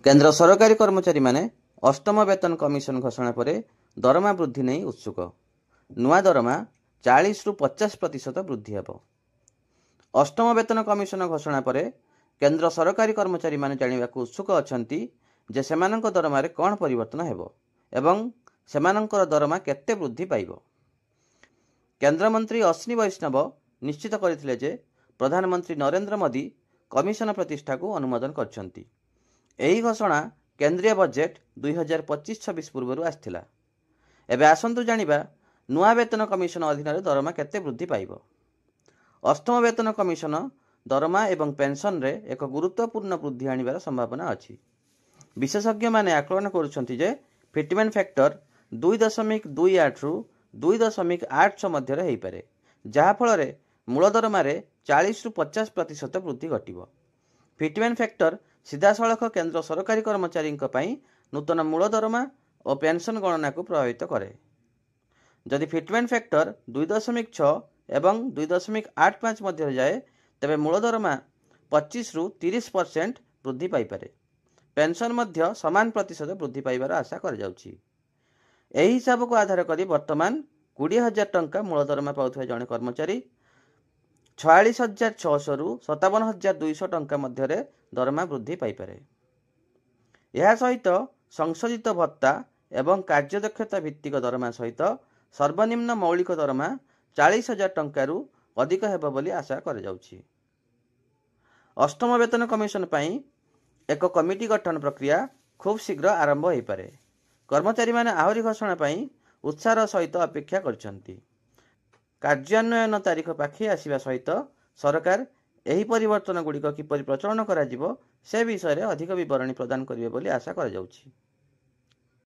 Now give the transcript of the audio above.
केंद्र सरकारी कर्मचारी माने अष्टम वेतन कमिशन घोषणा पर दरमा वृद्धि नहीं उत्सुक। नुआ दरमा 40 रु 50% वृद्धि हेब। अष्टम वेतन कमिशन घोषणा पर केंद्र सरकारी कर्मचारी माने जानिबाक उत्सुक अछंती जे सेमानंक दरमा रे कौन परिवर्तन हेब एवं सेमानंकर दरमा केते वृद्धि पाइब। केंद्र मंत्री अश्विनी वैष्णव निश्चित करथिले जे प्रधानमंत्री नरेंद्र मोदी कमिशन प्रतिष्ठा को अनुमोदन करछंती। एही घोषणा केंद्रीय बजेट 2025-26 पूर्व आसथिला। एबे आसंतु जानिबा नुआ वेतन कमिशन अधीन दरमा केते वृद्धि पाइब। अष्टम वेतन कमिशन दरमा एवं पेंशन रे एक गुरुत्वपूर्ण वृद्धि आनिबार संभावना अछि। विशेषज्ञ माने आकलन करुछंती जे फिटमेंट फैक्टर 2.28 रु 2.86 मध्य रे हेइपारे, जहा फल रे मूल दरमा रे 40 रु 50% वृद्धि घटिबो। फिटमेंट फैक्टर सीधासलख केंद्र सरकारी कर्मचारी नूतन मूल दरमा और पेंशन गणना को प्रभावित करे। जदि फिटमेंट फैक्टर 2.6 एवं 2.85 मध्य जाए तेबे मूल दरमा 25 रु 30% वृद्धि पाइपारे। पेंशन मध्य समान प्रतिशत वृद्धि पाइबार आशा कर जाउछि। एही हिसाब को आधार करी वर्तमान 20,000 टंका मूल दरमा पाउथबा जणे कर्मचारी 46,600 रु 57,200 टंका मध्य दरमा वृद्धि पाइपारे। यह सहित संशोधित भत्ता एवं कार्यदक्षता भित्तिक दरमा सहित सर्वनिम्न मौलिक दरमा 40,000 टंकारु अधिक हेब बोली आशा कर जाउछि। अष्टम वेतन कमिशन पई एक कमिटी गठन प्रक्रिया खूब शीघ्र आरंभ हो पारे। कर्मचारी माने आहुरी घोषणा पई उत्साह सहित अपेक्षा करछंती। कार्यान्वयन तारीख पाखे आसिबा सहित सरकार एही परिवर्तन गुड़िक किपरि प्रचलन करा जिवो से विषय रे अधिक विवरणी प्रदान करिवे बोली आशा कर जाउछि।